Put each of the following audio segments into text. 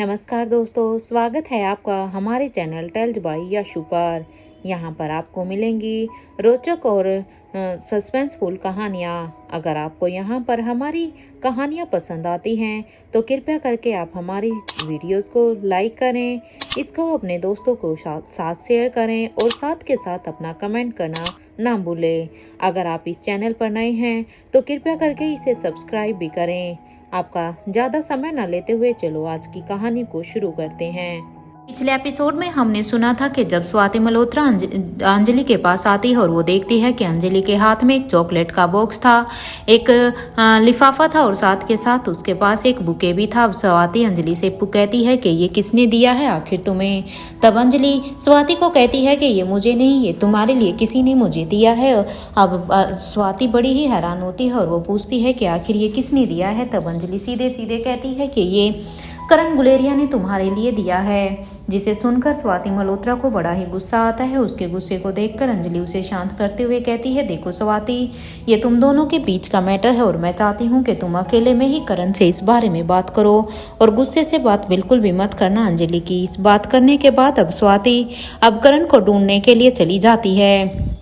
नमस्कार दोस्तों, स्वागत है आपका हमारे चैनल टेल्स बाय यशु पर। यहाँ पर आपको मिलेंगी रोचक और सस्पेंसफुल कहानियाँ। अगर आपको यहाँ पर हमारी कहानियाँ पसंद आती हैं तो कृपया करके आप हमारी वीडियोस को लाइक करें, इसको अपने दोस्तों को साथ शेयर करें और साथ के साथ अपना कमेंट करना ना भूलें। अगर आप इस चैनल पर नए हैं तो कृपया करके इसे सब्सक्राइब भी करें। आपका ज़्यादा समय न लेते हुए चलो आज की कहानी को शुरू करते हैं। पिछले एपिसोड में हमने सुना था कि जब स्वाति मल्होत्रा अंजलि के पास आती है और वो देखती है कि अंजलि के हाथ में एक चॉकलेट का बॉक्स था, एक लिफाफा था और साथ के साथ उसके पास एक बुके भी था। अब स्वाति अंजलि से कहती है कि ये किसने दिया है आखिर तुम्हें। तब अंजलि स्वाति को कहती है कि ये मुझे नहीं, ये तुम्हारे लिए किसी ने मुझे दिया है। अब स्वाति बड़ी ही हैरान होती है और वो पूछती है कि आखिर ये किसने दिया है। तब अंजलि सीधे सीधे कहती है कि ये करण गुलेरिया ने तुम्हारे लिए दिया है। जिसे सुनकर स्वाति मल्होत्रा को बड़ा ही गुस्सा आता है। उसके गुस्से को देखकर अंजलि उसे शांत करते हुए कहती है, देखो स्वाति, ये तुम दोनों के बीच का मैटर है और मैं चाहती हूँ कि तुम अकेले में ही करण से इस बारे में बात करो और गुस्से से बात बिल्कुल भी मत करना। अंजलि की इस बात करने के बाद अब स्वाति अब करण को ढूंढने के लिए चली जाती है,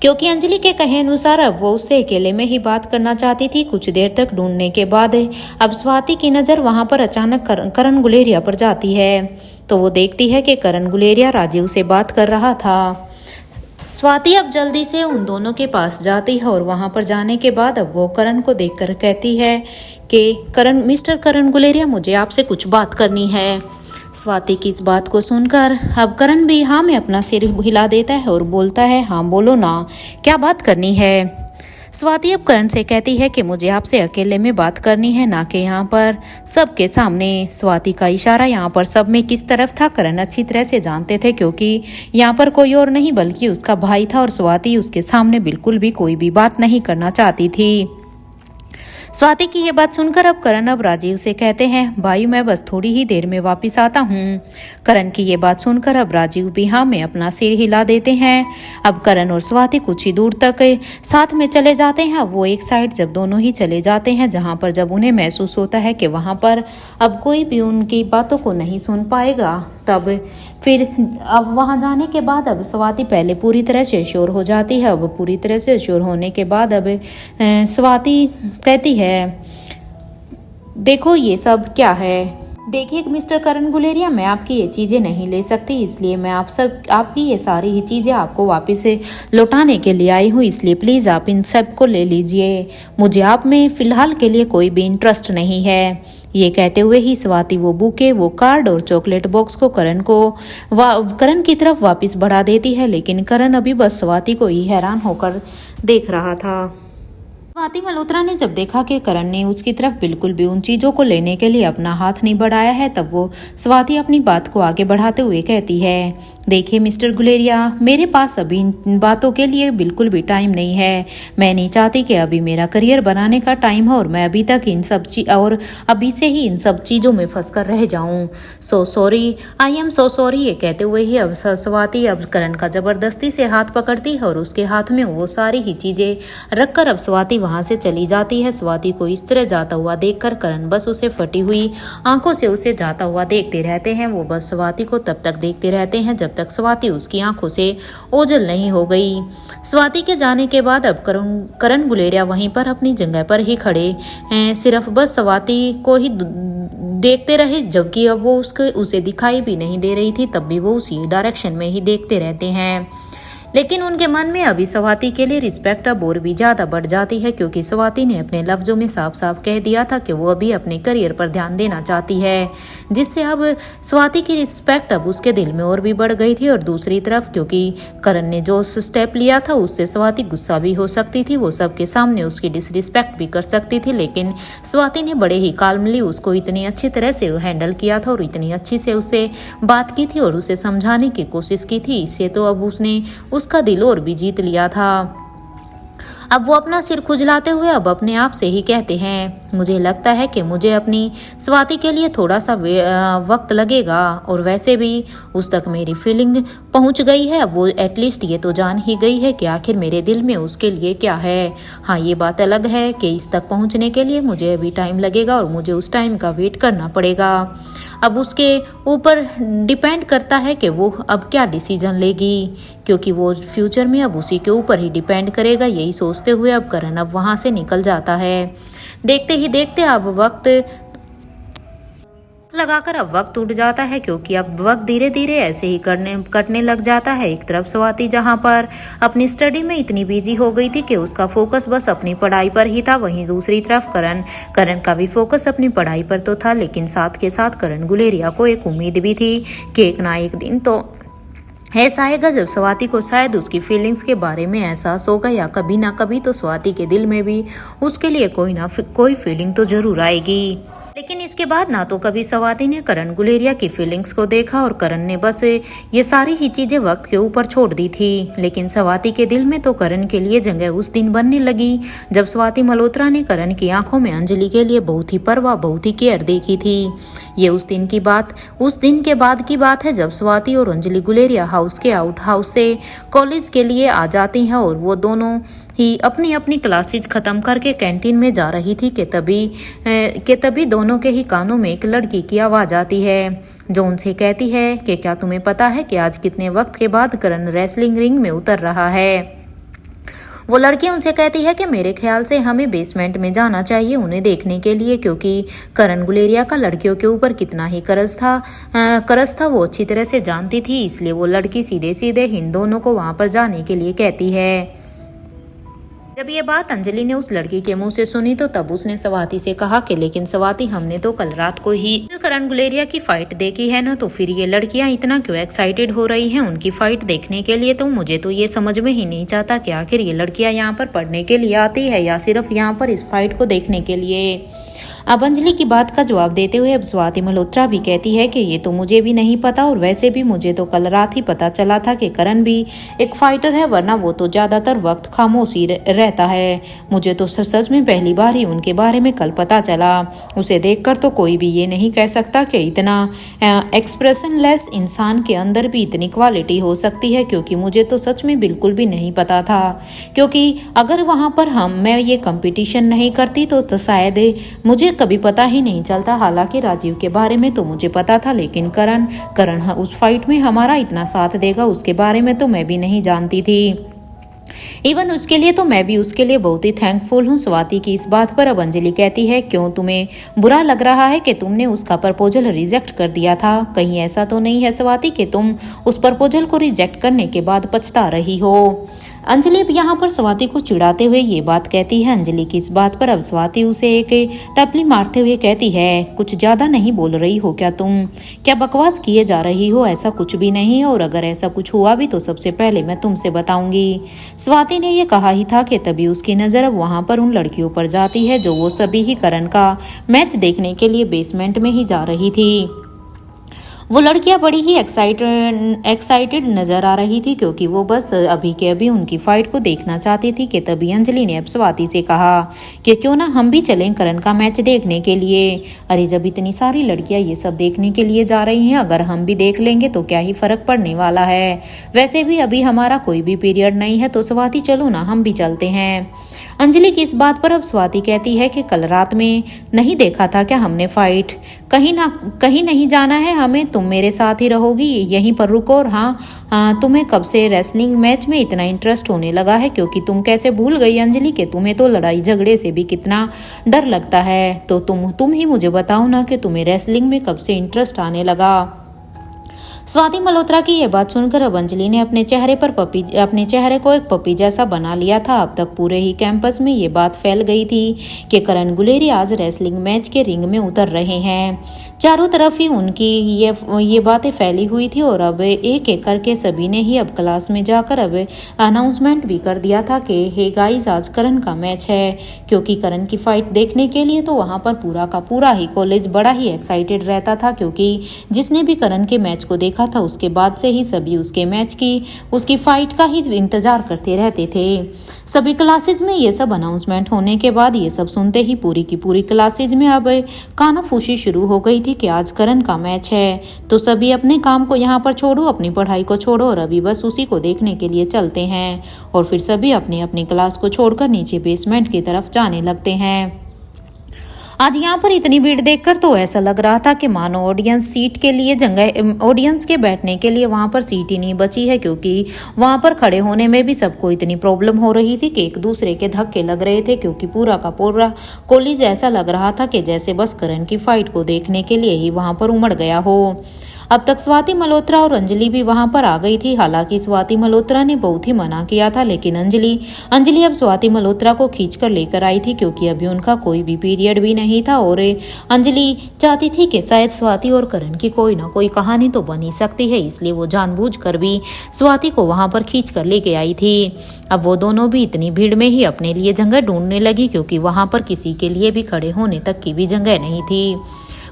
क्योंकि अंजलि के कहे अनुसार अब वो उससे अकेले में ही बात करना चाहती थी। कुछ देर तक ढूंढने के बाद अब स्वाति की नज़र वहां पर अचानक करण गुलेरिया पर जाती है, तो वो देखती है कि करण गुलेरिया राजीव से बात कर रहा था। स्वाति अब जल्दी से उन दोनों के पास जाती है और वहां पर जाने के बाद अब वो करण को देखकर कहती है कि मिस्टर करण गुलेरिया, मुझे आपसे कुछ बात करनी है। स्वाति की इस बात को सुनकर अब करण भी हाँ में अपना सिर हिला देता है और बोलता है, हाँ बोलो ना, क्या बात करनी है। स्वाति अब करण से कहती है कि मुझे आपसे अकेले में बात करनी है, ना कि यहाँ पर सबके सामने। स्वाति का इशारा यहाँ पर सब में किस तरफ था करण अच्छी तरह से जानते थे, क्योंकि यहाँ पर कोई और नहीं बल्कि उसका भाई था और स्वाति उसके सामने बिल्कुल भी कोई भी बात नहीं करना चाहती थी। स्वाति की ये बात सुनकर अब करण अब राजीव से कहते हैं, भाई मैं बस थोड़ी ही देर में वापस आता हूँ। करण की ये बात सुनकर अब राजीव भी हाँ में अपना सिर हिला देते हैं। अब करण और स्वाति कुछ ही दूर तक साथ में चले जाते हैं। अब वो एक साइड जब दोनों ही चले जाते हैं, जहाँ पर जब उन्हें महसूस होता है कि वहाँ पर अब कोई भी उनकी बातों को नहीं सुन पाएगा, तब फिर अब वहां जाने के बाद अब स्वाति पहले पूरी तरह से श्योर हो जाती है। अब पूरी तरह से श्योर होने के बाद अब स्वाति कहती है, देखो ये सब क्या है। देखिए मिस्टर करण गुलेरिया, मैं आपकी ये चीज़ें नहीं ले सकती, इसलिए मैं आपकी ये सारी ही चीज़ें आपको वापस से लौटाने के लिए आई हूँ, इसलिए प्लीज़ आप इन सब को ले लीजिए। मुझे आप में फ़िलहाल के लिए कोई भी इंटरेस्ट नहीं है। ये कहते हुए ही स्वाति वो बुके, वो कार्ड और चॉकलेट बॉक्स को करण की तरफ वापस बढ़ा देती है, लेकिन करण अभी बस स्वाति को ही हैरान होकर देख रहा था। स्वाति मल्होत्रा ने जब देखा कि करण ने उसकी तरफ बिल्कुल भी उन चीज़ों को लेने के लिए अपना हाथ नहीं बढ़ाया है, तब वो स्वाति अपनी बात को आगे बढ़ाते हुए कहती है, देखिए मिस्टर गुलेरिया, मेरे पास अभी इन बातों के लिए बिल्कुल भी टाइम नहीं है। मैं नहीं चाहती कि अभी मेरा करियर बनाने का टाइम है और मैं अभी तक अभी से ही इन सब चीज़ों में फंस कर रह जाऊँ। So sorry, I am so sorry. ये कहते हुए ही अब स्वाति अब करण का जबरदस्ती से हाथ पकड़ती है और उसके हाथ में वो सारी ही चीज़ें रखकर अब स्वाति वहां से चली जाती है। स्वाति को इस तरह जाता हुआ देखकर करण बस उसे फटी हुई आंखों से उसे जाता हुआ देखते रहते हैं। वो बस स्वाति को तब तक देखते रहते हैं जब तक स्वाति उसकी आंखों से ओझल नहीं हो गई। स्वाति के जाने के बाद अब करण गुलेरिया वहीं पर अपनी जगह पर ही खड़े हैं, सिर्फ बस स्वाति को ही देखते रहे, जबकि अब वो उसे दिखाई भी नहीं दे रही थी। तब भी वो उसी डायरेक्शन में ही देखते रहते हैं, लेकिन उनके मन में अभी स्वाति के लिए रिस्पेक्ट अब और भी ज़्यादा बढ़ जाती है, क्योंकि स्वाति ने अपने लफ्ज़ों में साफ साफ कह दिया था कि वो अभी अपने करियर पर ध्यान देना चाहती है, जिससे अब स्वाति की रिस्पेक्ट अब उसके दिल में और भी बढ़ गई थी। और दूसरी तरफ क्योंकि करण ने जो स्टेप लिया था उससे स्वाति गुस्सा भी हो सकती थी, वो सबके सामने उसकी डिसरिस्पेक्ट भी कर सकती थी, लेकिन स्वाति ने बड़े ही काल्मली उसको इतनी अच्छी तरह से हैंडल किया था और इतनी अच्छी से उससे बात की थी और उसे समझाने की कोशिश की थी। इससे तो अब उसने उसका दिल और भी जीत लिया था। अब वो अपना सिर खुजलाते हुए अब अपने आप से ही कहते हैं, मुझे लगता है कि मुझे अपनी स्वाति के लिए थोड़ा सा वक्त लगेगा, और वैसे भी उस तक मेरी फीलिंग पहुंच गई है। अब वो एटलीस्ट ये तो जान ही गई है कि आखिर मेरे दिल में उसके लिए क्या है। हाँ, ये बात अलग है कि इस तक पहुंचने के लिए मुझे अभी टाइम लगेगा और मुझे उस टाइम का वेट करना पड़ेगा। अब उसके ऊपर डिपेंड करता है कि वो अब क्या डिसीजन लेगी, क्योंकि वो फ्यूचर में अब उसी के ऊपर ही डिपेंड करेगा। यही सोचते हुए अब करण अब वहाँ से निकल जाता है। देखते ही देखते अब वक्त लगाकर अब वक्त उठ जाता है, क्योंकि अब वक्त धीरे धीरे ऐसे ही कटने लग जाता है। एक तरफ स्वाति जहां पर अपनी स्टडी में इतनी बिजी हो गई थी कि उसका फोकस बस अपनी पढ़ाई पर ही था, वहीं दूसरी तरफ करण का भी फोकस अपनी पढ़ाई पर तो था, लेकिन साथ के साथ करण गुलेरिया को एक उम्मीद भी थी कि एक ना एक दिन तो ऐसा आएगा जब स्वाति को शायद उसकी फीलिंग्स के बारे में एहसास होगा, या कभी ना कभी तो स्वाति के दिल में भी उसके लिए कोई फीलिंग तो जरूर आएगी। लेकिन इसके बाद ना तो कभी स्वाति ने करण गुलेरिया की फीलिंग्स को देखा, और करण ने बस ये सारी ही चीजें वक्त के ऊपर छोड़ दी थी। लेकिन स्वाति के दिल में तो करण के लिए जगह उस दिन बनने लगी जब स्वाति मल्होत्रा ने करण की आंखों में अंजलि के लिए बहुत ही परवाह, बहुत ही केयर देखी थी। ये उस दिन के बाद की बात है जब स्वाति और अंजलि गुलेरिया हाउस के आउट हाउस से कॉलेज के लिए आ जाती हैं, और वो दोनों ही अपनी अपनी क्लासेज खत्म करके कैंटीन में जा रही थी कि तभी दोनों के ही कानों में एक लड़की की आवाज आती है, जो उनसे कहती है कि क्या तुम्हें पता है कि आज कितने वक्त के बाद करण रेसलिंग रिंग में उतर रहा है। वो लड़की उनसे कहती है कि मेरे ख्याल से हमें बेसमेंट में जाना चाहिए उन्हें देखने के लिए, क्योंकि करण गुलेरिया का लड़कियों के ऊपर कितना ही करज था वो अच्छी तरह से जानती थी। इसलिए वो लड़की सीधे सीधे इन दोनों को वहां पर जाने के लिए कहती है। जब ये बात अंजलि ने उस लड़की के मुंह से सुनी तो तब उसने स्वाति से कहा कि लेकिन स्वाति, हमने तो कल रात को ही करण गुलेरिया की फाइट देखी है ना, तो फिर ये लड़कियां इतना क्यों एक्साइटेड हो रही हैं उनकी फाइट देखने के लिए। तो मुझे तो ये समझ में ही नहीं चाहता कि आखिर ये लड़कियां यहाँ पर पढ़ने के लिए आती है या सिर्फ यहाँ पर इस फाइट को देखने के लिए। अब अंजलि की बात का जवाब देते हुए अब स्वाति मल्होत्रा भी कहती है कि ये तो मुझे भी नहीं पता, और वैसे भी मुझे तो कल रात ही पता चला था कि करण भी एक फाइटर है, वरना वो तो ज्यादातर वक्त खामोशी रहता है। मुझे तो सच में पहली बार ही उनके बारे में कल पता चला। उसे देखकर तो कोई भी ये नहीं कह सकता कि इतना एक्सप्रेशनलेस इंसान के अंदर भी इतनी क्वालिटी हो सकती है, क्योंकि मुझे तो सच में बिल्कुल भी नहीं पता था। क्योंकि अगर वहां पर मैं ये कंपटीशन नहीं करती तो शायद मुझे कभी पता ही नहीं चलता। हालांकि राजीव के बारे में तो मुझे पता था, लेकिन करण उस फाइट में हमारा इतना साथ देगा उसके बारे में तो मैं भी नहीं जानती थी। इवन उसके लिए तो मैं भी उसके लिए बहुत ही थैंकफुल हूँ। स्वाति की इस बात पर अब अंजलि कहती है, क्यों तुम्हें बुरा लग रहा है कि तुमने उसका प्रपोजल रिजेक्ट कर दिया था? कहीं ऐसा तो नहीं है स्वाति कि तुम उस प्रपोजल को रिजेक्ट करने के बाद पछता रही हो? अंजलि यहाँ पर स्वाति को चिढ़ाते हुए ये बात कहती है। अंजलि की इस बात पर अब स्वाति उसे एक टपली मारते हुए कहती है, कुछ ज्यादा नहीं बोल रही हो क्या तुम? क्या बकवास किए जा रही हो? ऐसा कुछ भी नहीं, और अगर ऐसा कुछ हुआ भी तो सबसे पहले मैं तुमसे बताऊंगी। स्वाति ने ये कहा ही था कि तभी उसकी नजर अब वहां पर उन लड़कियों पर जाती है जो वो सभी ही करण का मैच देखने के लिए बेसमेंट में ही जा रही थी। वो लड़कियां बड़ी ही एक्साइटेड नजर आ रही थी, क्योंकि वो बस अभी के अभी उनकी फाइट को देखना चाहती थी कि तभी अंजलि ने अब स्वाति से कहा कि क्यों ना हम भी चलें करण का मैच देखने के लिए। अरे जब इतनी सारी लड़कियां ये सब देखने के लिए जा रही हैं, अगर हम भी देख लेंगे तो क्या ही फर्क पड़ने वाला है। वैसे भी अभी हमारा कोई भी पीरियड नहीं है, तो स्वाति चलो ना हम भी चलते हैं। अंजलि की इस बात पर अब स्वाति कहती है कि कल रात में नहीं देखा था क्या हमने फाइट? कहीं नहीं जाना है हमें, तुम मेरे साथ ही रहोगी, यहीं पर रुको। और हाँ, तुम्हें कब से रेसलिंग मैच में इतना इंटरेस्ट होने लगा है? क्योंकि तुम कैसे भूल गई अंजलि कि तुम्हें तो लड़ाई झगड़े से भी कितना डर लगता है। तो तुम ही मुझे बताओ ना कि तुम्हें रेसलिंग में कब से इंटरेस्ट आने लगा। स्वाति मल्होत्रा की यह बात सुनकर अब अंजलि ने अपने चेहरे को एक पपी जैसा बना लिया था। अब तक पूरे ही कैंपस में ये बात फैल गई थी कि करण गुलेरिया आज रेसलिंग मैच के रिंग में उतर रहे हैं। चारों तरफ ही उनकी ये बातें फैली हुई थी, और अब एक एक करके सभी ने ही अब क्लास में जाकर अब अनाउंसमेंट भी कर दिया था कि हे गाइस, आज करण का मैच है। क्योंकि करण की फाइट देखने के लिए तो वहां पर पूरा का पूरा ही कॉलेज बड़ा ही एक्साइटेड रहता था, क्योंकि जिसने भी करण के मैच को देखा था उसके बाद से ही सभी उसके मैच की, उसकी फाइट का ही इंतजार करते रहते थे। सभी क्लासेज में ये सब अनाउंसमेंट होने के बाद ये सब सुनते ही पूरी की पूरी क्लासेज में अब कानाफूसी शुरू हो गई थी कि आज करण का मैच है, तो सभी अपने काम को यहाँ पर छोड़ो, अपनी पढ़ाई को छोड़ो और अभी बस उसी को देखने के लिए चलते हैं। और फिर सभी अपनी अपनी क्लास को छोड़कर नीचे बेसमेंट की तरफ जाने लगते हैं। आज यहाँ पर इतनी भीड़ देखकर तो ऐसा लग रहा था कि मानो ऑडियंस सीट के लिए जगह, ऑडियंस के बैठने के लिए वहाँ पर सीट ही नहीं बची है, क्योंकि वहाँ पर खड़े होने में भी सबको इतनी प्रॉब्लम हो रही थी कि एक दूसरे के धक्के लग रहे थे, क्योंकि पूरा का पूरा कॉलेज ऐसा लग रहा था कि जैसे बस करण की फाइट को देखने के लिए ही वहाँ पर उमड़ गया हो। अब तक स्वाति मल्होत्रा और अंजलि भी वहां पर आ गई थी। हालांकि स्वाति मल्होत्रा ने बहुत ही मना किया था, लेकिन अंजलि अब स्वाति मल्होत्रा को खींच कर लेकर आई थी, क्योंकि अभी उनका कोई भी पीरियड भी नहीं था और अंजलि चाहती थी कि शायद स्वाति और करण की कोई ना कोई कहानी तो बन ही सकती है, इसलिए वो जानबूझकर भी स्वाति को वहां पर खींच कर लेके आई थी। अब वो दोनों भी इतनी भीड़ में ही अपने लिए जगह ढूंढने लगी, क्योंकि वहां पर किसी के लिए भी खड़े होने तक की भी जगह नहीं थी।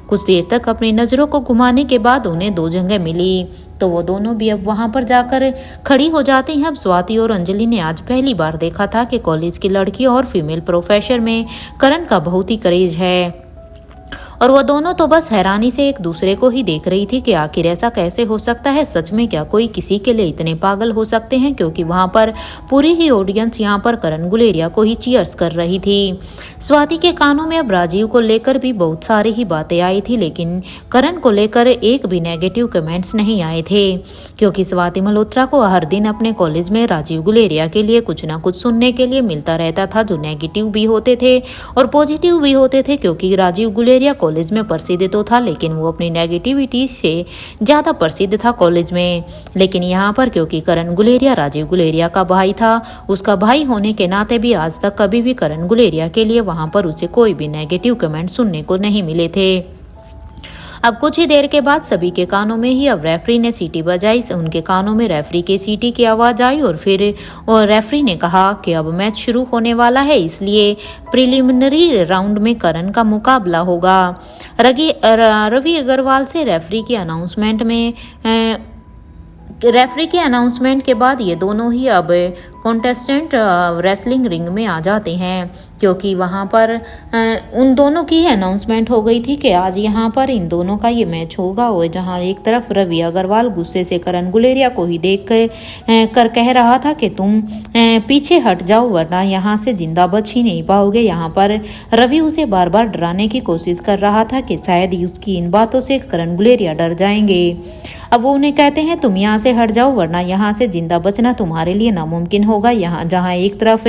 कुछ देर तक अपनी नजरों को घुमाने के बाद उन्हें 2 जगह मिली, तो वो दोनों भी अब वहां पर जाकर खड़ी हो जाती हैं। अब स्वाति और अंजलि ने आज पहली बार देखा था कि कॉलेज की लड़कियों और फीमेल प्रोफेसर में करण का बहुत ही क्रेज है, और वो दोनों तो बस हैरानी से एक दूसरे को ही देख रही थी कि आखिर ऐसा कैसे हो सकता है। सच में क्या कोई किसी के लिए इतने पागल हो सकते हैं, क्योंकि वहां पर पूरी ही ऑडियंस यहाँ पर करण गुलेरिया को ही चीयर्स कर रही थी। स्वाति के कानों में अब राजीव को लेकर भी बहुत सारी ही बातें आई थी, लेकिन करण को लेकर एक भी नेगेटिव कमेंट्स नहीं आए थे, क्योंकि स्वाति मल्होत्रा को हर दिन अपने कॉलेज में राजीव गुलेरिया के लिए कुछ ना कुछ सुनने के लिए मिलता रहता था, जो नेगेटिव भी होते थे और पॉजिटिव भी होते थे। क्योंकि राजीव गुलेरिया कॉलेज में प्रसिद्ध तो था, लेकिन वो अपनी नेगेटिविटी से ज्यादा प्रसिद्ध था कॉलेज में। लेकिन यहाँ पर क्योंकि करण गुलेरिया राजीव गुलेरिया का भाई था, उसका भाई होने के नाते भी आज तक कभी भी करण गुलेरिया के लिए वहां पर उसे कोई भी नेगेटिव कमेंट सुनने को नहीं मिले थे। अब कुछ ही देर के बाद सभी के कानों में ही अब रेफरी ने सीटी बजाई। उनके कानों में रेफरी के सीटी की आवाज आई और फिर रेफरी ने कहा कि अब मैच शुरू होने वाला है, इसलिए प्रिलिमिनरी राउंड में करण का मुकाबला होगा। रवि अग्रवाल से रेफरी के अनाउंसमेंट के बाद ये दोनों ही अब कॉन्टेस्टेंट रेसलिंग रिंग में आ जाते हैं, क्योंकि वहाँ पर उन दोनों की अनाउंसमेंट हो गई थी कि आज यहाँ पर इन दोनों का ये मैच होगा। और जहाँ एक तरफ रवि अग्रवाल गुस्से से करण गुलेरिया को ही देख कर कह रहा था कि तुम पीछे हट जाओ, वरना यहाँ से जिंदा बच ही नहीं पाओगे। यहाँ पर रवि उसे बार बार डराने की कोशिश कर रहा था कि शायद उसकी इन बातों से करण गुलेरिया डर जाएंगे। अब वो उन्हें कहते हैं तुम यहाँ से हट जाओ, वरना यहाँ से जिंदा बचना तुम्हारे लिए नामुमकिन होगा। यहाँ जहाँ एक तरफ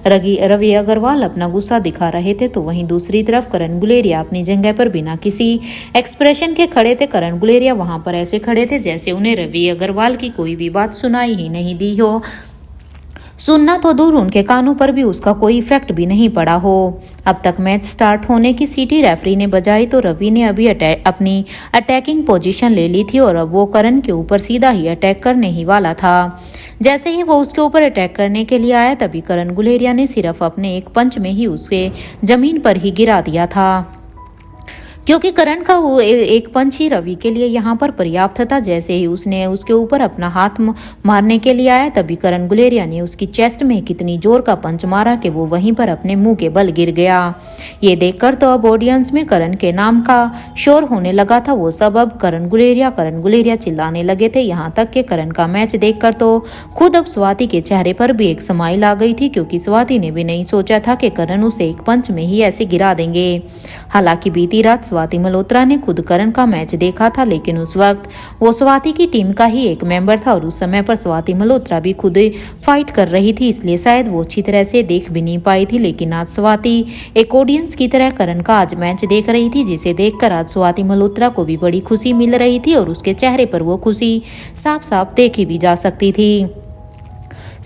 रवि अग्रवाल अपना गुस्सा दिखा रहे थे, तो वहीं दूसरी तरफ करण गुलेरिया अपनी जगह पर बिना किसी एक्सप्रेशन के खड़े थे। करण गुलेरिया वहां पर ऐसे खड़े थे जैसे उन्हें रवि अग्रवाल की कोई भी बात सुनाई ही नहीं दी हो। सुनना तो दूर, उनके कानों पर भी उसका कोई इफेक्ट भी नहीं पड़ा हो। अब तक मैच स्टार्ट होने की सीटी रेफरी ने बजाई, तो रवि ने अभी अपनी अटैकिंग पोजीशन ले ली थी और अब वो करण के ऊपर सीधा ही अटैक करने ही वाला था। जैसे ही वो उसके ऊपर अटैक करने के लिए आया, तभी करण गुलेरिया ने सिर्फ अपने एक पंच में ही उसे जमीन पर ही गिरा दिया था, क्योंकि करण का वो एक पंच ही रवि के लिए यहाँ पर पर्याप्त था। जैसे ही उसने उसके ऊपर अपना हाथ मारने के लिए आया, तभी करण गुलेरिया ने उसकी चेस्ट में कितनी जोर का पंच मारा कि वो वहीं पर अपने मुंह के बल गिर गया। ये देखकर तो अब ऑडियंस में करण के नाम का शोर होने लगा था। वो सब अब करण गुलेरिया चिल्लाने लगे थे। यहाँ तक कि करण का मैच देखकर तो खुद अब स्वाति के चेहरे पर भी एक स्माइल आ गई थी, क्योंकि स्वाति ने भी नहीं सोचा था कि करण उसे एक पंच में ही ऐसे गिरा देंगे। हालांकि बीती रात स्वाति मल्होत्रा ने खुद करण का मैच देखा था, लेकिन उस वक्त वो स्वाति की टीम का ही एक मेंबर था और उस समय पर स्वाति मल्होत्रा भी खुद फाइट कर रही थी, इसलिए शायद वो अच्छी तरह से देख भी नहीं पाई थी। लेकिन आज स्वाति एक ऑडियंस की तरह करण का आज मैच देख रही थी, जिसे देखकर आज स्वाति मल्होत्रा को भी बड़ी खुशी मिल रही थी और उसके चेहरे पर वो खुशी साफ साफ देखी भी जा सकती थी।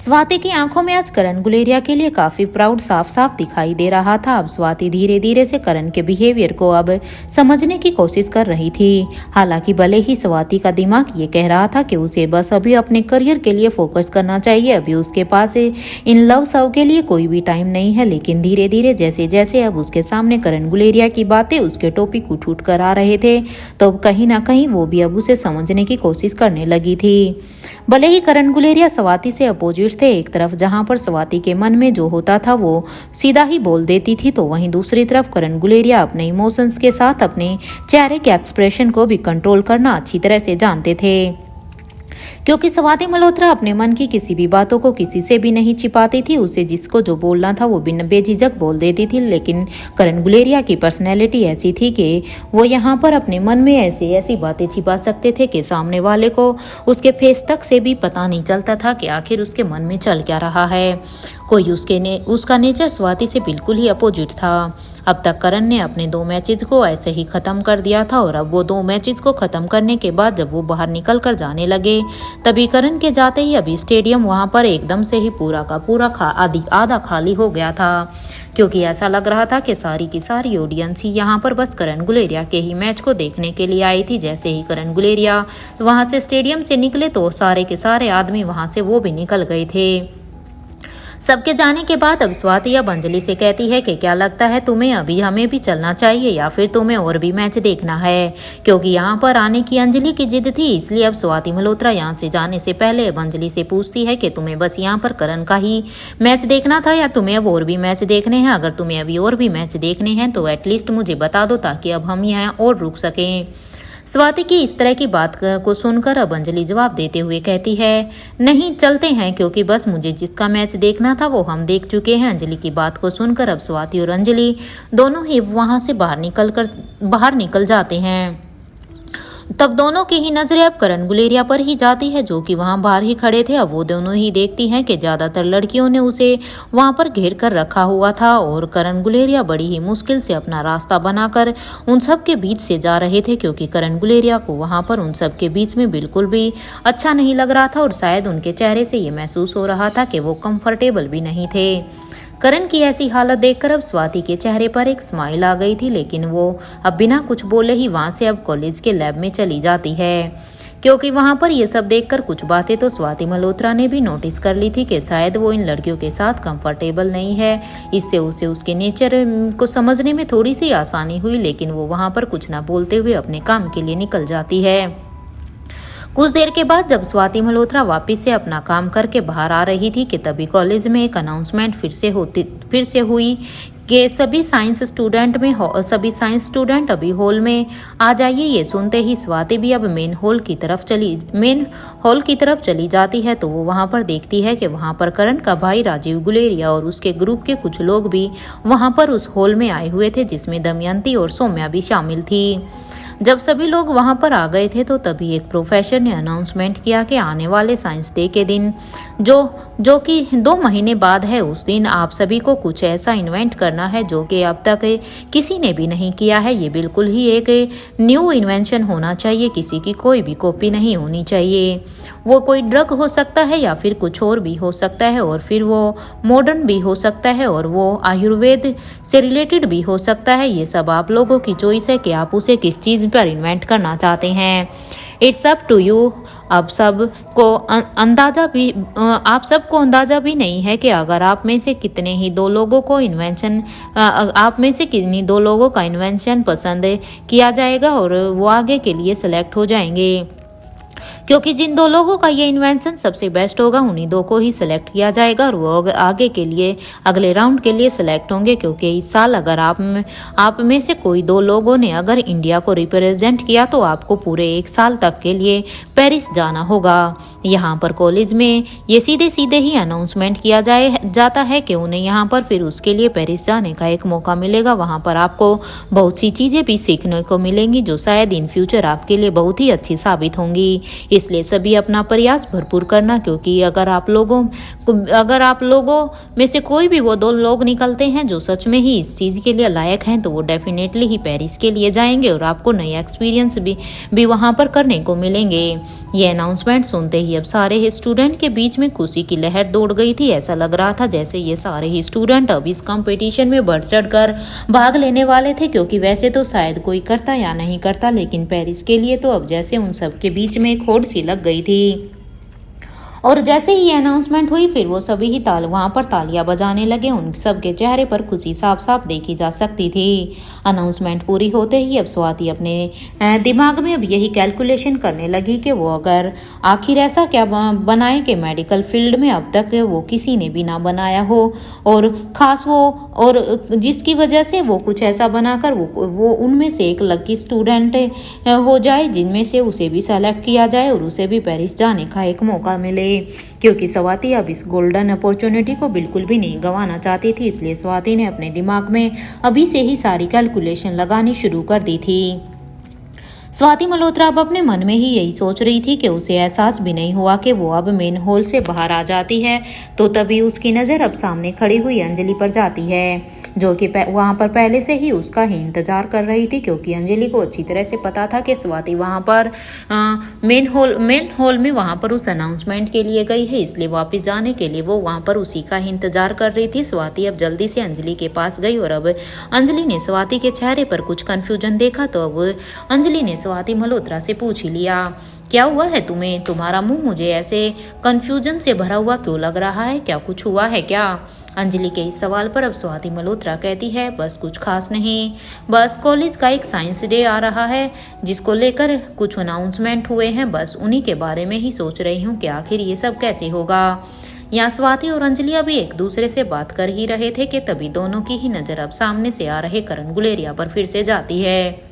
स्वाति की आंखों में आज करण गुलेरिया के लिए काफी प्राउड साफ साफ दिखाई दे रहा था। अब स्वाति धीरे धीरे से करण के बिहेवियर को अब समझने की कोशिश कर रही थी। हालांकि भले ही स्वाति का दिमाग ये कह रहा था कि उसे बस अभी अपने करियर के लिए फोकस करना चाहिए, अभी उसके पास इन लव सव के लिए कोई भी टाइम नहीं है, लेकिन धीरे धीरे जैसे जैसे अब उसके सामने करण गुलेरिया की बातें उसके टॉपिक उठ उठ कर आ रहे थे, तो कहीं ना कहीं वो भी अब उसे समझने की कोशिश करने लगी थी। भले ही करण गुलेरिया स्वाति से अपोजिट थे, एक तरफ जहां पर स्वाति के मन में जो होता था वो सीधा ही बोल देती थी, तो वहीं दूसरी तरफ करण गुलेरिया अपने इमोशंस के साथ अपने चेहरे के एक्सप्रेशन को भी कंट्रोल करना अच्छी तरह से जानते थे, क्योंकि स्वाति मल्होत्रा अपने मन की किसी भी बातों को किसी से भी नहीं छिपाती थी। उसे जिसको जो बोलना था वो बिन बेझिझक बोल देती थी, लेकिन करण गुलेरिया की पर्सनैलिटी ऐसी थी कि वो यहाँ पर अपने मन में ऐसी ऐसी बातें छिपा सकते थे कि सामने वाले को उसके फेस तक से भी पता नहीं चलता था कि आखिर उसके मन में चल क्या रहा है। उसका नेचर स्वाति से बिल्कुल ही अपोजिट था। अब तक करण ने अपने 2 मैचेज को ऐसे ही खत्म कर दिया था, और अब वो 2 मैचेज को खत्म करने के बाद जब वो बाहर निकल कर जाने लगे, तभी करण के जाते ही अभी स्टेडियम वहां पर एकदम से ही पूरा का पूरा आधा खाली हो गया था, क्योंकि ऐसा लग रहा था कि सारी की सारी ऑडियंस ही यहाँ पर बस करण गुलेरिया के ही मैच को देखने के लिए आई थी। जैसे ही करण गुलेरिया वहां से स्टेडियम से निकले तो सारे के सारे आदमी वहां से वो भी निकल गए थे। सबके जाने के बाद अब स्वाति अब अंजलि से कहती है कि क्या लगता है तुम्हें अभी हमें भी चलना चाहिए या फिर तुम्हें और भी मैच देखना है, क्योंकि यहाँ पर आने की अंजलि की जिद थी। इसलिए अब स्वाति मल्होत्रा यहाँ से जाने से पहले अब अंजलि से पूछती है कि तुम्हें बस यहाँ पर करण का ही मैच देखना था या तुम्हें अब और भी मैच देखने हैं। अगर तुम्हें अभी और भी मैच देखने हैं तो एटलीस्ट मुझे बता दो, ताकि अब हम यहाँ और रुक सकें। स्वाति की इस तरह की बात को सुनकर अब अंजलि जवाब देते हुए कहती है, नहीं चलते हैं, क्योंकि बस मुझे जिसका मैच देखना था वो हम देख चुके हैं। अंजलि की बात को सुनकर अब स्वाति और अंजलि दोनों ही वहां से बाहर निकल जाते हैं। तब दोनों की ही नजरें अब करण गुलेरिया पर ही जाती है, जो कि वहां बाहर ही खड़े थे। अब वो दोनों ही देखती हैं कि ज्यादातर लड़कियों ने उसे वहां पर घेर कर रखा हुआ था, और करण गुलेरिया बड़ी ही मुश्किल से अपना रास्ता बनाकर उन सब के बीच से जा रहे थे, क्योंकि करण गुलेरिया को वहां पर उन सब के बीच में बिल्कुल भी अच्छा नहीं लग रहा था, और शायद उनके चेहरे से ये महसूस हो रहा था कि वो कंफर्टेबल भी नहीं थे। करण की ऐसी हालत देखकर अब स्वाति के चेहरे पर एक स्माइल आ गई थी, लेकिन वो अब बिना कुछ बोले ही वहां से अब कॉलेज के लैब में चली जाती है, क्योंकि वहां पर ये सब देखकर कुछ बातें तो स्वाति मल्होत्रा ने भी नोटिस कर ली थी कि शायद वो इन लड़कियों के साथ कंफर्टेबल नहीं है। इससे उसे उसके नेचर को समझने में थोड़ी सी आसानी हुई, लेकिन वो वहां पर कुछ ना बोलते हुए अपने काम के लिए निकल जाती है। कुछ देर के बाद जब स्वाति मल्होत्रा वापस से अपना काम करके बाहर आ रही थी कि तभी कॉलेज में एक अनाउंसमेंट फिर से हुई कि सभी साइंस स्टूडेंट अभी हॉल में आ जाइए। ये सुनते ही स्वाति भी अब मेन हॉल की तरफ चली जाती है, तो वो वहां पर देखती है कि वहां पर करण का भाई राजीव गुलेरिया और उसके ग्रुप के कुछ लोग भी वहां पर उस हॉल में आए हुए थे, जिसमें दमयंती और सौम्या भी शामिल थी। जब सभी लोग वहां पर आ गए थे तो तभी एक प्रोफेसर ने अनाउंसमेंट किया कि आने वाले साइंस डे के दिन जो कि 2 महीने बाद है, उस दिन आप सभी को कुछ ऐसा इन्वेंट करना है जो कि अब तक किसी ने भी नहीं किया है। ये बिल्कुल ही एक न्यू इन्वेंशन होना चाहिए, किसी की कोई भी कॉपी नहीं होनी चाहिए। वो कोई ड्रग हो सकता है या फिर कुछ और भी हो सकता है, और फिर वो मॉडर्न भी हो सकता है, और वो आयुर्वेद से रिलेटेड भी हो सकता है। ये सब आप लोगों की चॉइस है कि आप उसे किस चीज़ पर इन्वेंट करना चाहते हैं। It's up to you. आप सबको अंदाजा भी नहीं है कि अगर आप में से कितने ही 2 लोगों का इन्वेंशन पसंद किया जाएगा और वो आगे के लिए सेलेक्ट हो जाएंगे, क्योंकि जिन 2 लोगों का ये इन्वेंशन सबसे बेस्ट होगा उन्हीं 2 को ही सिलेक्ट किया जाएगा, और वो आगे के लिए अगले राउंड के लिए सिलेक्ट होंगे। क्योंकि इस साल अगर आप में से कोई 2 लोगों ने अगर इंडिया को रिप्रेजेंट किया तो आपको पूरे 1 साल तक के लिए पेरिस जाना होगा। यहाँ पर कॉलेज में ये सीधे ही अनाउंसमेंट किया जाता है कि उन्हें यहाँ पर फिर उसके लिए पेरिस जाने का एक मौका मिलेगा। वहाँ पर आपको बहुत सी चीज़ें भी सीखने को मिलेंगी जो शायद इन फ्यूचर आपके लिए बहुत ही अच्छी साबित होंगी। इसलिए सभी अपना प्रयास भरपूर करना, क्योंकि अगर आप लोगों में से कोई भी वो 2 लोग निकलते हैं जो सच में ही इस चीज़ के लिए लायक हैं, तो वो डेफिनेटली ही पेरिस के लिए जाएंगे और आपको नए एक्सपीरियंस भी वहाँ पर करने को मिलेंगे। ये अनाउंसमेंट सुनते ही अब सारे ही स्टूडेंट के बीच में खुशी की लहर दौड़ गई थी। ऐसा लग रहा था जैसे ये सारे ही स्टूडेंट अब इस कंपटीशन में बढ़ चढ़ कर भाग लेने वाले थे, क्योंकि वैसे तो शायद कोई करता या नहीं करता, लेकिन पेरिस के लिए तो अब जैसे उन सब के बीच में एक होड़ सी लग गई थी। और जैसे ही अनाउंसमेंट हुई फिर वो सभी ही वहाँ पर तालियां बजाने लगे। उन सब के चेहरे पर खुशी साफ साफ देखी जा सकती थी। अनाउंसमेंट पूरी होते ही अब स्वाति अपने दिमाग में अब यही कैलकुलेशन करने लगी कि वो अगर आखिर ऐसा क्या बनाए कि मेडिकल फील्ड में अब तक वो किसी ने भी ना बनाया हो, और खास वो और जिसकी वजह से वो कुछ ऐसा बनाकर वो उनमें से एक लकी स्टूडेंट हो जाए, जिनमें से उसे भी सेलेक्ट किया जाए और उसे भी पेरिस जाने का एक मौका मिले। क्योंकि स्वाति अब इस गोल्डन अपॉर्चुनिटी को बिल्कुल भी नहीं गंवाना चाहती थी, इसलिए स्वाति ने अपने दिमाग में अभी से ही सारी कैलकुलेशन लगानी शुरू कर दी थी। स्वाति मल्होत्रा अब अपने मन में ही यही सोच रही थी कि उसे एहसास भी नहीं हुआ कि वो अब मेन हॉल से बाहर आ जाती है, तो तभी उसकी नज़र अब सामने खड़ी हुई अंजलि पर जाती है, जो कि वहाँ पर पहले से ही उसका ही इंतजार कर रही थी, क्योंकि अंजलि को अच्छी तरह से पता था कि स्वाति वहाँ पर मेन हॉल में वहाँ पर उस अनाउंसमेंट के लिए गई है, इसलिए वापस जाने के लिए वो वहाँ पर उसी का ही इंतजार कर रही थी। स्वाति अब जल्दी से अंजलि के पास गई और अब अंजलि ने स्वाति के चेहरे पर कुछ कन्फ्यूजन देखा, तो अब अंजलि ने स्वाति मल्होत्रा से पूछ ही लिया, क्या हुआ है तुम्हें? तुम्हारा मुंह मुझे ऐसे कंफ्यूजन से भरा हुआ क्यों लग रहा है? क्या कुछ हुआ है क्या? अंजलि के इस सवाल पर अब स्वाति मल्होत्रा कहती है, बस कुछ खास नहीं, बस कॉलेज का एक साइंस डे आ रहा है जिसको लेकर कुछ अनाउंसमेंट हुए हैं, बस उन्हीं के बारे में ही सोच रही हूँ कि आखिर ये सब कैसे होगा। यहाँ स्वाति और अंजलि अभी एक दूसरे से बात कर ही रहे थे कि तभी दोनों की ही नजर अब सामने से आ रहे करण गुलेरिया पर फिर से जाती है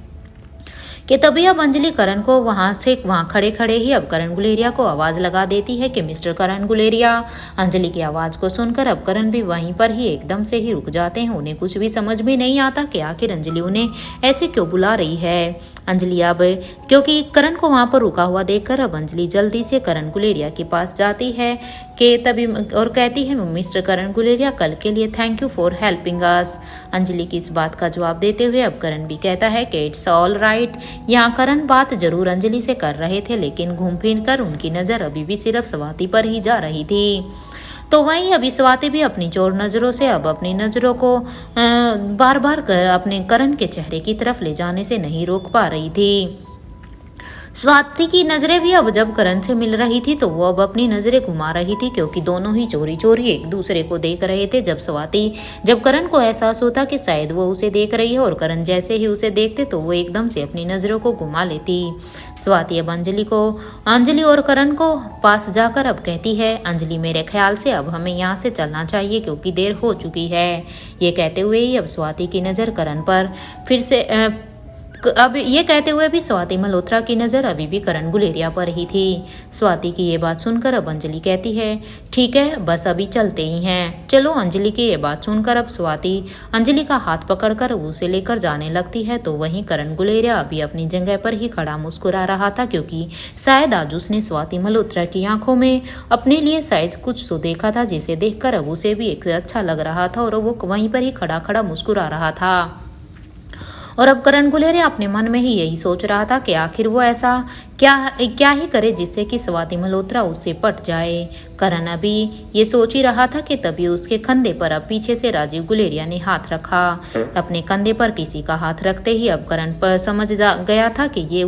कि तभी अब अंजलि करण को वहां खड़े खड़े ही अब करण गुलेरिया को आवाज लगा देती है कि मिस्टर करण गुलेरिया। अंजलि की आवाज को सुनकर अब करण भी वहीं पर ही एकदम से ही रुक जाते हैं। उन्हें कुछ भी समझ में नहीं आता कि आखिर अंजलि उन्हें ऐसे क्यों बुला रही है। अंजलि अब क्योंकि करण को वहां पर रुका हुआ देखकर अब अंजलि जल्दी से करण गुलेरिया के पास जाती है कि तभी और कहती है, मिस्टर करण गुलेरिया, कल के लिए thank you for helping us. Anjali की इस बात का जवाब देते हुए अब करण भी कहता है कि इट्स ऑल राइट। यहाँ करण बात जरूर अंजलि से कर रहे थे, लेकिन घूम फिर कर उनकी नजर अभी भी सिर्फ स्वाति पर ही जा रही थी। तो वहीं अभी स्वाति भी अपनी चोर नजरों से अब अपनी नजरों को बार बार अपने करण के चेहरे की तरफ ले जाने से नहीं रोक पा रही थी। स्वाति की नजरें भी अब जब करण से मिल रही थी तो वो अब अपनी नजरें घुमा रही थी, क्योंकि दोनों ही चोरी चोरी एक दूसरे को देख रहे थे। जब करण को एहसास होता कि शायद वो उसे देख रही है और करण जैसे ही उसे देखते तो वो एकदम से अपनी नजरों को घुमा लेती। स्वाति अब अंजलि और करण को पास जाकर अब कहती है, अंजलि, मेरे ख्याल से अब हमें यहाँ से चलना चाहिए क्योंकि देर हो चुकी है। ये कहते हुए ही अब स्वाति की नजर करण पर फिर से अब ये कहते हुए भी स्वाति मल्होत्रा की नज़र अभी भी करण गुलेरिया पर ही थी। स्वाति की ये बात सुनकर अब अंजलि कहती है, ठीक है, बस अभी चलते ही हैं, चलो। अंजलि की ये बात सुनकर अब स्वाति अंजलि का हाथ पकड़कर उसे लेकर जाने लगती है। तो वहीं करण गुलेरिया अभी अपनी जगह पर ही खड़ा मुस्कुरा रहा था, क्योंकि शायद आज उसने स्वाति मल्होत्रा की आंखों में अपने लिए शायद कुछ तो देखा था, जिसे देखकर अब उसे भी एक अच्छा लग रहा था और वो वहीं पर ही खड़ा खड़ा मुस्कुरा रहा था। और अब करण गुलेरिया अपने मन में ही यही सोच रहा था कि आखिर वो ऐसा क्या ही करे जिससे कि स्वाति मल्होत्रा उससे पट जाए। करण अभी ये सोच ही रहा था कि तभी उसके कंधे पर अब पीछे से राजीव गुलेरिया ने हाथ रखा। अपने कंधे पर किसी का हाथ रखते ही अब करण पर समझ गया था कि ये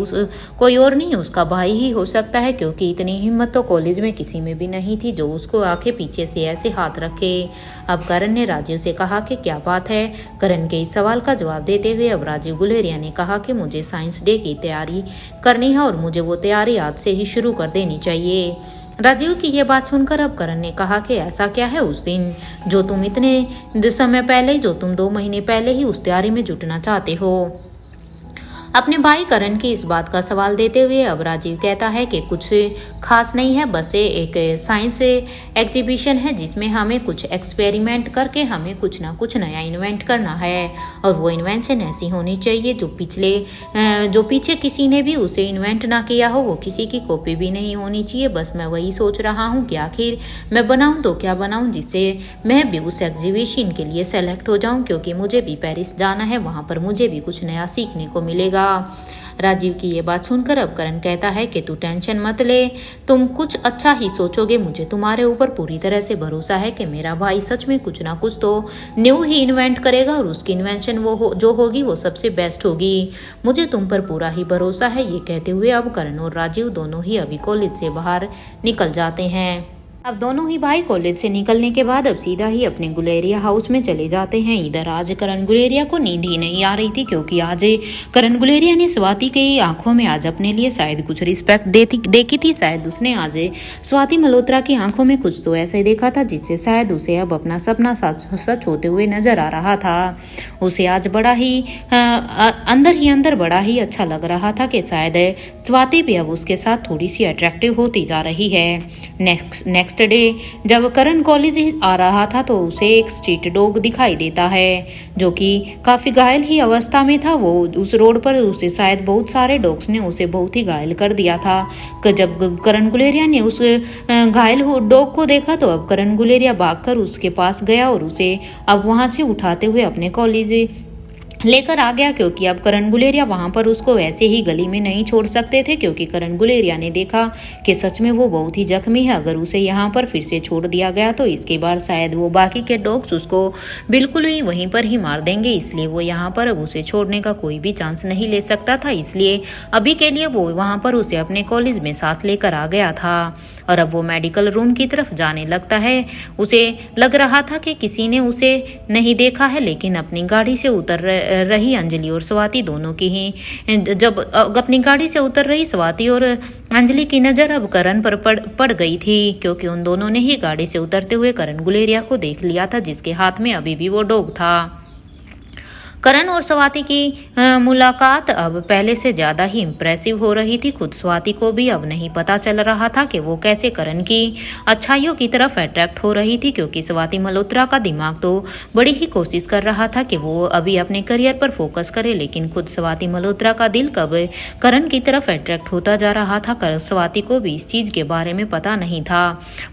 कोई और नहीं उसका भाई ही हो सकता है, क्योंकि इतनी हिम्मत तो कॉलेज में किसी में भी नहीं थी जो उसको आके पीछे से ऐसे हाथ रखे। अब करण ने राजीव से कहा कि क्या बात है। करण के इस सवाल का जवाब देते हुए अब राजीव गुलेरिया ने कहा कि मुझे साइंस डे की तैयारी करनी है और मुझे वो तैयारी आज से ही शुरू कर देनी चाहिए। राजीव की ये बात सुनकर अब करण ने कहा कि ऐसा क्या है उस दिन जो तुम 2 महीने पहले ही उस तैयारी में जुटना चाहते हो। अपने भाई करण की इस बात का सवाल देते हुए अब राजीव कहता है कि कुछ खास नहीं है, बस ये एक साइंस एग्जीबिशन है जिसमें हमें कुछ एक्सपेरिमेंट करके हमें कुछ ना कुछ नया इन्वेंट करना है और वो इन्वेंशन ऐसी होनी चाहिए जो पीछे किसी ने भी उसे इन्वेंट ना किया हो, वो किसी की कॉपी भी नहीं होनी चाहिए। बस मैं वही सोच रहा हूँ कि आखिर मैं बनाऊँ तो क्या बनाऊँ जिससे मैं भी उस एग्जीबिशन के लिए सेलेक्ट हो जाऊँ, क्योंकि मुझे भी पेरिस जाना है, वहाँ पर मुझे भी कुछ नया सीखने को मिलेगा। राजीव की ये बात सुनकर अब करण कहता है कि तू टेंशन मत ले, तुम कुछ अच्छा ही सोचोगे, मुझे तुम्हारे ऊपर पूरी तरह से भरोसा है कि मेरा भाई सच में कुछ ना कुछ तो न्यू ही इन्वेंट करेगा और उसकी इन्वेंशन जो होगी वो सबसे बेस्ट होगी। मुझे तुम पर पूरा ही भरोसा है। ये कहते हुए अब करण और राजीव दोनों ही अभी कॉलेज से बाहर निकल जाते हैं। अब दोनों ही भाई कॉलेज से निकलने के बाद अब सीधा ही अपने गुलेरिया हाउस में चले जाते हैं। इधर आज करण गुलेरिया को नींद ही नहीं आ रही थी, क्योंकि आज करण गुलेरिया ने स्वाति की आंखों में आज अपने लिए शायद कुछ रिस्पेक्ट देखी थी। शायद उसने आज स्वाति मल्होत्रा की आंखों में कुछ तो ऐसे देखा था जिससे शायद उसे अब अपना सपना सच होते हुए नजर आ रहा था। उसे आज बड़ा ही अंदर बड़ा ही अच्छा लग रहा था कि शायद स्वाति भी अब उसके साथ थोड़ी सी अट्रैक्टिव होती जा रही है। नेक्स्ट डे जब करण कॉलेज आ रहा था तो उसे एक स्ट्रीट डॉग दिखाई देता है जो कि काफी घायल ही अवस्था में था। वो उस रोड पर उसे शायद बहुत सारे डॉग्स ने उसे बहुत ही घायल कर दिया था। जब करण गुलेरिया ने उस घायल डॉग को देखा तो अब करण गुलेरिया भागकर उसके पास गया और उसे अब वहां से उठाते हुए अपने कॉलेज लेकर आ गया, क्योंकि अब करण गुलेरिया वहां पर उसको ऐसे ही गली में नहीं छोड़ सकते थे, क्योंकि करण गुलेरिया ने देखा कि सच में वो बहुत ही जख्मी है। अगर उसे यहाँ पर फिर से छोड़ दिया गया तो इसके बाद शायद वो बाकी के डॉग्स उसको बिल्कुल ही वहीं पर ही मार देंगे, इसलिए वो यहाँ पर अब उसे छोड़ने का कोई भी चांस नहीं ले सकता था। इसलिए अभी के लिए वो वहाँ पर उसे अपने कॉलेज में साथ लेकर आ गया था और अब वो मेडिकल रूम की तरफ जाने लगता है। उसे लग रहा था कि किसी ने उसे नहीं देखा है, लेकिन अपनी गाड़ी से उतर रही अंजलि और स्वाति दोनों की ही जब अपनी गाड़ी से उतर रही स्वाति और अंजलि की नज़र अब करण पर पड़ गई थी, क्योंकि उन दोनों ने ही गाड़ी से उतरते हुए करण गुलेरिया को देख लिया था जिसके हाथ में अभी भी वो डॉग था। करण और स्वाति की मुलाकात अब पहले से ज्यादा ही इम्प्रेसिव हो रही थी। खुद स्वाति को भी अब नहीं पता चल रहा था कि वो कैसे करण की अच्छाइयों की तरफ अट्रैक्ट हो रही थी, क्योंकि स्वाति मल्होत्रा का दिमाग तो बड़ी ही कोशिश कर रहा था कि वो अभी अपने करियर पर फोकस करे, लेकिन खुद स्वाति मल्होत्रा का दिल कब करण की तरफ अट्रैक्ट होता जा रहा था। स्वाति को भी इस चीज के बारे में पता नहीं था।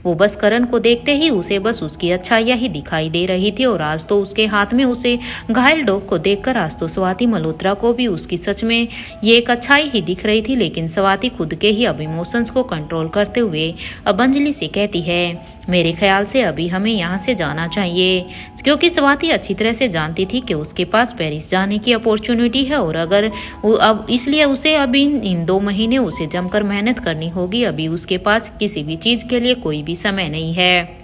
वो बस करण को देखते ही उसे बस उसकी अच्छाइयाँ ही दिखाई दे रही थी और आज तो उसके हाथ में उसे घायल डॉग को देखकर आज तो स्वाति मल्होत्रा को भी उसकी सच में ये एक अच्छाई ही दिख रही थी। लेकिन स्वाति खुद के ही अब इमोशंस को कंट्रोल करते हुए अब अंजलि से कहती है, मेरे ख्याल से अभी हमें यहाँ से जाना चाहिए, क्योंकि स्वाति अच्छी तरह से जानती थी कि उसके पास पेरिस जाने की अपॉर्चुनिटी है और अगर अब इसलिए उसे अभी इन 2 महीने उसे जमकर मेहनत करनी होगी। अभी उसके पास किसी भी चीज़ के लिए कोई भी समय नहीं है।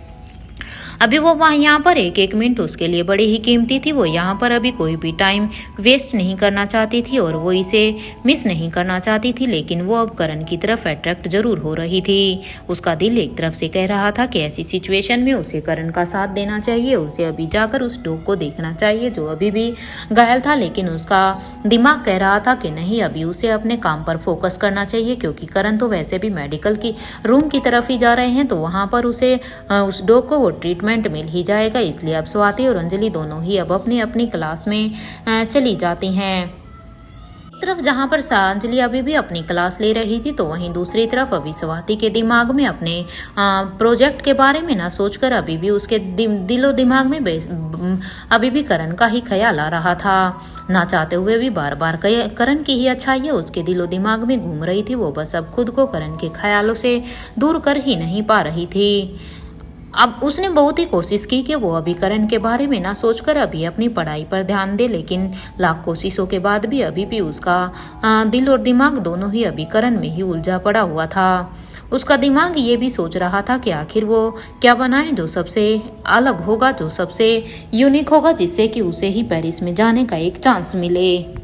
अभी वो वहाँ यहाँ पर एक मिनट उसके लिए बड़ी ही कीमती थी। वो यहाँ पर अभी कोई भी टाइम वेस्ट नहीं करना चाहती थी और वो इसे मिस नहीं करना चाहती थी, लेकिन वो अब करण की तरफ अट्रैक्ट जरूर हो रही थी। उसका दिल एक तरफ से कह रहा था कि ऐसी सिचुएशन में उसे करण का साथ देना चाहिए, उसे अभी जाकर उस डॉग को देखना चाहिए जो अभी भी घायल था, लेकिन उसका दिमाग कह रहा था कि नहीं, अभी उसे अपने काम पर फोकस करना चाहिए, क्योंकि करण तो वैसे भी मेडिकल की रूम की तरफ ही जा रहे हैं, तो वहाँ पर उसे उस डॉग को वो ट्रीटमेंट मिल ही जाएगा। इसलिए अब स्वाति और अंजलि दोनों ही अब अपनी अपनी क्लास में चली जाती हैं। एक तरफ जहां पर अंजलि अभी भी अपनी क्लास ले रही थी, तो वहीं दूसरी तरफ अभी स्वाति के दिमाग में अपने प्रोजेक्ट के बारे में ना सोचकर अभी भी उसके दिलो दिमाग में अभी भी करण का ही ख्याल आ रहा था। ना चाहते हुए भी बार बार करण की ही अच्छाइयाँ उसके दिलो दिमाग में घूम रही थी। वो बस अब खुद को करण के ख्यालों से दूर कर ही नहीं पा रही थी। अब उसने बहुत ही कोशिश की कि वो अभी करण के बारे में ना सोचकर अभी अपनी पढ़ाई पर ध्यान दे, लेकिन लाख कोशिशों के बाद भी अभी भी उसका दिल और दिमाग दोनों ही अभी करण में ही उलझा पड़ा हुआ था। उसका दिमाग ये भी सोच रहा था कि आखिर वो क्या बनाए जो सबसे अलग होगा, जो सबसे यूनिक होगा, जिससे कि उसे ही पेरिस में जाने का एक चांस मिले।